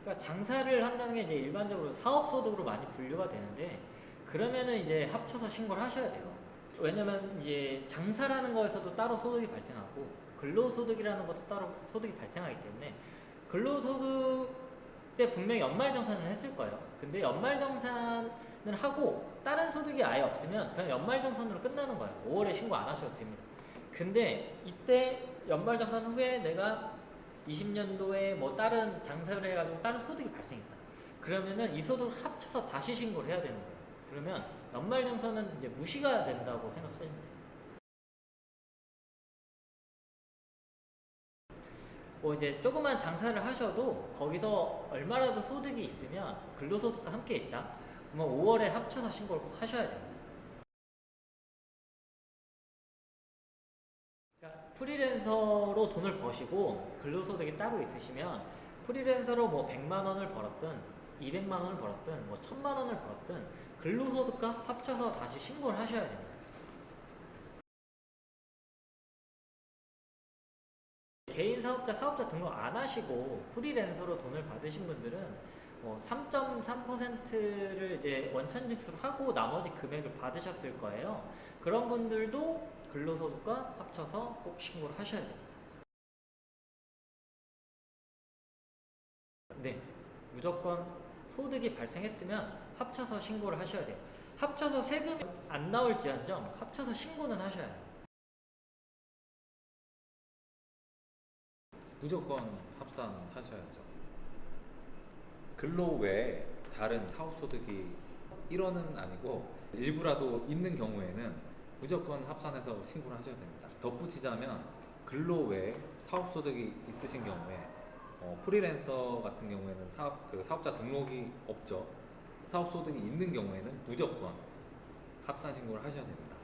그러니까 장사를 한다는 게 이제 일반적으로 사업소득으로 많이 분류가 되는데, 그러면은 이제 합쳐서 신고를 하셔야 돼요. 왜냐면 이제 장사라는 거에서도 따로 소득이 발생하고 근로소득이라는 것도 따로 소득이 발생하기 때문에, 근로소득 때 분명히 연말정산을 했을 거예요. 근데 연말정산을 하고 다른 소득이 아예 없으면 그냥 연말정산으로 끝나는 거예요. 5월에 신고 안 하셔도 됩니다. 근데 이때 연말정산 후에 내가 20년도에 뭐 다른 장사를 해가지고 다른 소득이 발생했다. 그러면은 이 소득을 합쳐서 다시 신고를 해야 되는 거예요. 그러면 연말정산은 이제 무시가 된다고 생각하시면 돼요. 뭐 이제 조그만 장사를 하셔도 거기서 얼마라도 소득이 있으면 근로소득과 함께 있다. 그러면 5월에 합쳐서 신고를 꼭 하셔야 됩니다. 그러니까 프리랜서로 돈을 버시고 근로소득이 따로 있으시면, 프리랜서로 뭐 100만 원을 벌었든 200만 원을 벌었든 뭐 1000만 원을 벌었든 근로소득과 합쳐서 다시 신고를 하셔야 됩니다. 개인 사업자, 사업자 등록 안 하시고 프리랜서로 돈을 받으신 분들은 3.3%를 이제 원천 징수하고 나머지 금액을 받으셨을 거예요. 그런 분들도 근로소득과 합쳐서 꼭 신고를 하셔야 됩니다. 네, 무조건 소득이 발생했으면 합쳐서 신고를 하셔야 돼요. 합쳐서 세금이 안 나올지언정 합쳐서 신고는 하셔야 해요. 무조건 합산하셔야죠. 근로 외에 다른 사업소득이 1원은 아니고 일부라도 있는 경우에는 무조건 합산해서 신고를 하셔야 됩니다. 덧붙이자면 근로 외에 사업소득이 있으신 경우에 프리랜서 같은 경우에는 사업자 등록이 없죠. 사업소득이 있는 경우에는 무조건 합산 신고를 하셔야 됩니다.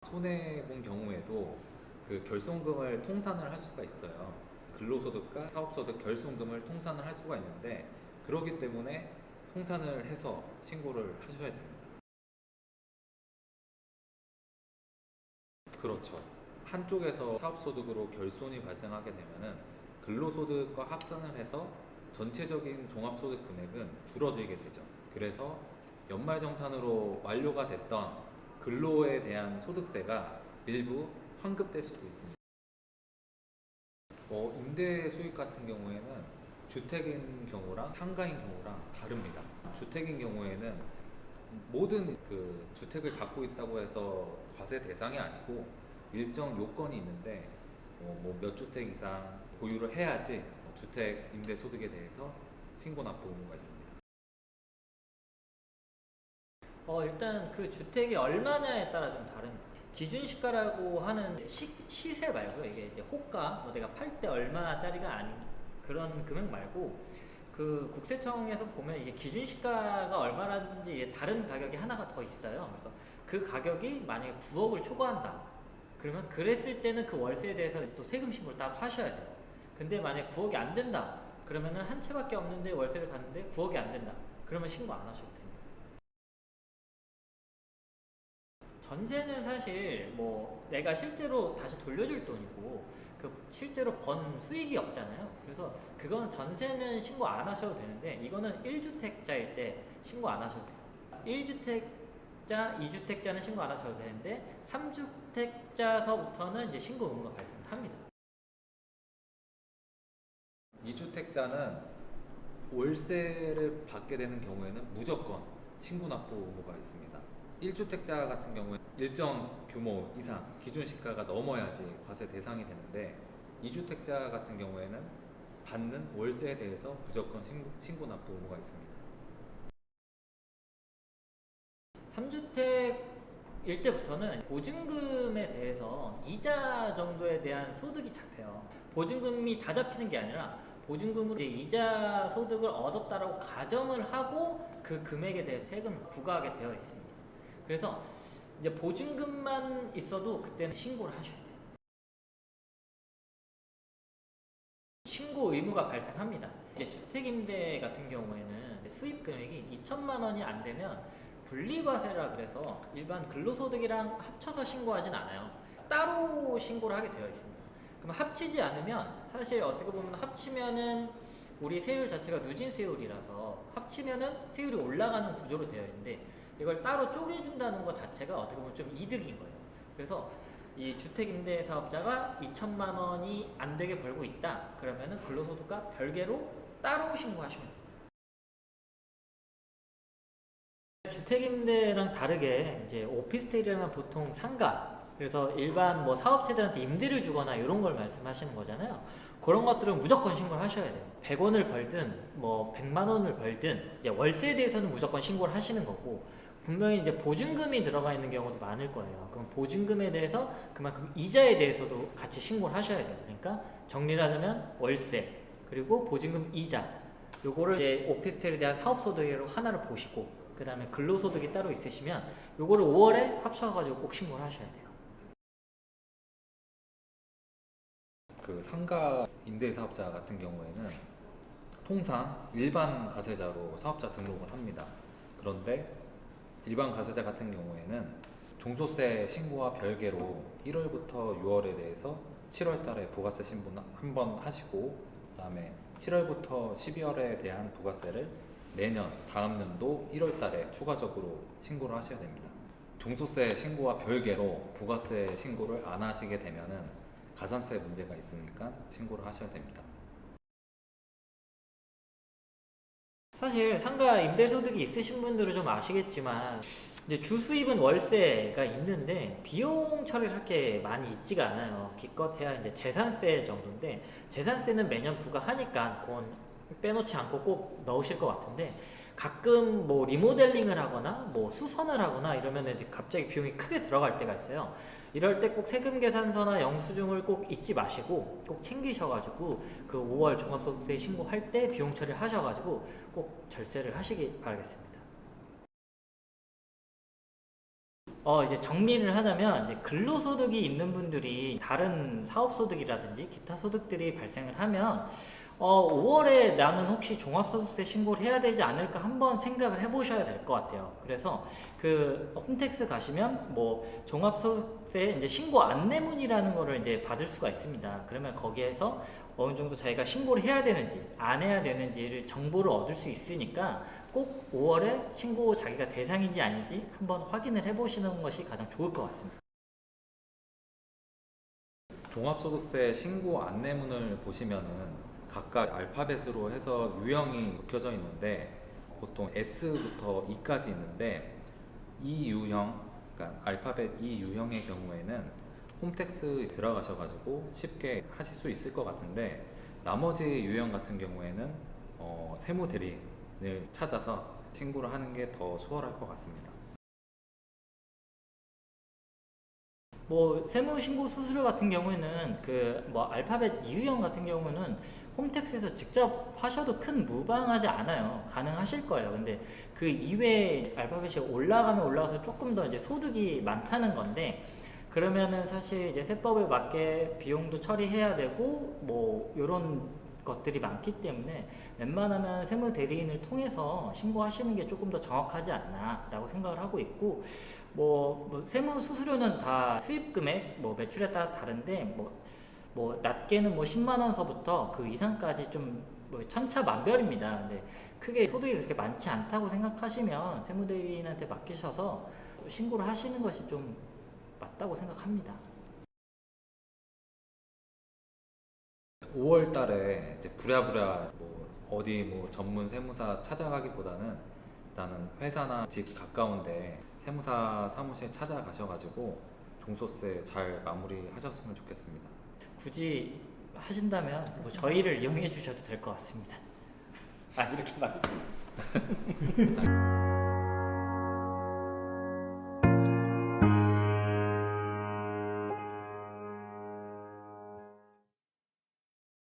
손해본 경우에도 그 결손금을 통산을 할 수가 있어요. 근로소득과 사업소득 결손금을 통산을 할 수가 있는데, 그렇기 때문에 통산을 해서 신고를 하셔야 됩니다. 그렇죠. 한쪽에서 사업소득으로 결손이 발생하게 되면은 근로소득과 합산을 해서 전체적인 종합소득 금액은 줄어들게 되죠. 그래서 연말정산으로 완료가 됐던 근로에 대한 소득세가 일부 환급될 수도 있습니다. 임대 수익 같은 경우에는 주택인 경우랑 상가인 경우랑 다릅니다. 주택인 경우에는 모든 그 주택을 갖고 있다고 해서 과세 대상이 아니고 일정 요건이 있는데, 몇 주택 이상 보유를 해야지 주택 임대 소득에 대해서 신고 납부 의무가 있습니다. 일단 그 주택이 얼마냐에 따라 좀 다릅니다. 기준시가라고 하는 시세 말고요. 이게 이제 호가, 뭐 내가 팔 때 얼마짜리가 아닌 그런 금액 말고, 그 국세청에서 보면 이게 기준시가가 얼마라든지 이게 다른 가격이 하나가 더 있어요. 그래서 그 가격이 만약에 9억을 초과한다. 그러면 그랬을 때는 그 월세에 대해서 또 세금 신고를 따로 하셔야 돼요. 근데 만약에 9억이 안 된다. 그러면은 한 채밖에 없는데 월세를 갔는데 9억이 안 된다. 그러면 신고 안 하셔도 됩니다. 전세는 사실 뭐 내가 실제로 다시 돌려줄 돈이고 그 실제로 번 수익이 없잖아요. 그래서 그거는 전세는 신고 안 하셔도 되는데, 이거는 1주택자일 때 신고 안 하셔도 돼요. 1주택자, 2주택자는 신고 안 하셔도 되는데 3주택자서부터는 이제 신고 의무가 발생합니다. 2주택자는 월세를 받게 되는 경우에는 무조건 신고 납부 의무가 있습니다. 1주택자 같은 경우에 일정 규모 이상 기준 시가가 넘어야지 과세 대상이 되는데, 2주택자 같은 경우에는 받는 월세에 대해서 무조건 신고 납부 의무가 있습니다. 3주택일 때부터는 보증금에 대해서 이자 정도에 대한 소득이 잡혀요. 보증금이 다 잡히는 게 아니라 보증금으로 이제 이자 소득을 얻었다라고 가정을 하고 그 금액에 대해서 세금을 부과하게 되어 있습니다. 그래서 이제 보증금만 있어도 그때는 신고를 하셔야 돼요. 신고 의무가 발생합니다. 이제 주택임대 같은 경우에는 수입 금액이 2천만 원이 안 되면 분리과세라 그래서 일반 근로소득이랑 합쳐서 신고하진 않아요. 따로 신고를 하게 되어 있습니다. 그럼 합치지 않으면 사실 어떻게 보면 합치면은 우리 세율 자체가 누진 세율이라서 합치면은 세율이 올라가는 구조로 되어 있는데 이걸 따로 쪼개준다는 것 자체가 어떻게 보면 좀 이득인 거예요. 그래서 이 주택임대 사업자가 2천만 원이 안 되게 벌고 있다. 그러면은 근로소득과 별개로 따로 신고하시면 돼요. 주택임대랑 다르게 이제 오피스텔이라면 보통 상가, 그래서 일반 뭐 사업체들한테 임대를 주거나 이런 걸 말씀하시는 거잖아요. 그런 것들은 무조건 신고를 하셔야 돼요. 100원을 벌든 뭐 100만 원을 벌든 이제 월세에 대해서는 무조건 신고를 하시는 거고, 분명히 이제 보증금이 들어가 있는 경우도 많을 거예요. 그럼 보증금에 대해서 그만큼 이자에 대해서도 같이 신고를 하셔야 돼요. 그러니까 정리를 하자면 월세 그리고 보증금 이자, 요거를 이제 오피스텔에 대한 사업소득으로 하나를 보시고, 그 다음에 근로소득이 따로 있으시면 요거를 5월에 합쳐가지고 꼭 신고를 하셔야 돼요. 그 상가 임대 사업자 같은 경우에는 통상 일반 가세자로 사업자 등록을 합니다. 그런데 일반 가세자 같은 경우에는 종소세 신고와 별개로 1월부터 6월에 대해서 7월 달에 부가세 신고 한번 하시고, 그다음에 7월부터 12월에 대한 부가세를 내년 다음 연도 1월 달에 추가적으로 신고를 하셔야 됩니다. 종소세 신고와 별개로 부가세 신고를 안 하시게 되면은 가산세 문제가 있으니까 신고를 하셔야 됩니다. 사실 상가 임대소득이 있으신 분들은 좀 아시겠지만 이제 주수입은 월세가 있는데 비용 처리를 할 게 많이 있지가 않아요. 기껏해야 이제 재산세 정도인데, 재산세는 매년 부과하니까 그건 빼놓지 않고 꼭 넣으실 것 같은데, 가끔 뭐 리모델링을 하거나 뭐 수선을 하거나 이러면 이제 갑자기 비용이 크게 들어갈 때가 있어요. 이럴 때 꼭 세금 계산서나 영수증을 꼭 잊지 마시고 꼭 챙기셔가지고 그 5월 종합소득세 신고할 때 비용 처리를 하셔가지고 꼭 절세를 하시기 바라겠습니다. 이제 정리를 하자면, 이제 근로소득이 있는 분들이 다른 사업소득이라든지 기타 소득들이 발생을 하면 5월에 나는 혹시 종합소득세 신고를 해야 되지 않을까 한번 생각을 해보셔야 될 것 같아요. 그래서 그 홈택스 가시면 뭐 종합소득세 이제 신고 안내문이라는 거를 이제 받을 수가 있습니다. 그러면 거기에서 어느 정도 자기가 신고를 해야 되는지 안 해야 되는지를 정보를 얻을 수 있으니까 꼭 5월에 신고 자기가 대상인지 아닌지 한번 확인을 해보시는 것이 가장 좋을 것 같습니다. 종합소득세 신고 안내문을 보시면은 각각 알파벳으로 해서 유형이 적혀져 있는데, 보통 S부터 E까지 있는데 이 유형, 그러니까 알파벳 E 유형의 경우에는 홈택스 들어가셔가지고 쉽게 하실 수 있을 것 같은데, 나머지 유형 같은 경우에는 세무 대리인을 찾아서 신고를 하는 게 더 수월할 것 같습니다. 뭐 세무신고 수수료 같은 경우에는 그 뭐 알파벳 이유형 같은 경우는 홈택스에서 직접 하셔도 큰 무방하지 않아요. 가능하실 거예요. 근데 그 이외에 알파벳이 올라가면 올라가서 조금 더 이제 소득이 많다는 건데, 그러면은 사실 이제 세법에 맞게 비용도 처리해야 되고 뭐 요런 것들이 많기 때문에 웬만하면 세무 대리인을 통해서 신고하시는 게 조금 더 정확하지 않나라고 생각을 하고 있고, 뭐 세무 수수료는 다 수입 금액, 뭐 매출에 따라 다른데 뭐 낮게는 뭐 10만 원서부터 그 이상까지 좀 뭐 천차만별입니다. 근데 크게 소득이 그렇게 많지 않다고 생각하시면 세무 대리인한테 맡기셔서 신고를 하시는 것이 좀 맞다고 생각합니다. 5월 달에 이제 부랴부랴 뭐 어디 뭐 전문 세무사 찾아가기보다는 일단은 회사나 집 가까운데 세무사 사무실 찾아가셔가지고 종소세 잘 마무리하셨으면 좋겠습니다. 굳이 하신다면 뭐 저희를 이용해 주셔도 될 것 같습니다. 이렇게 말해요.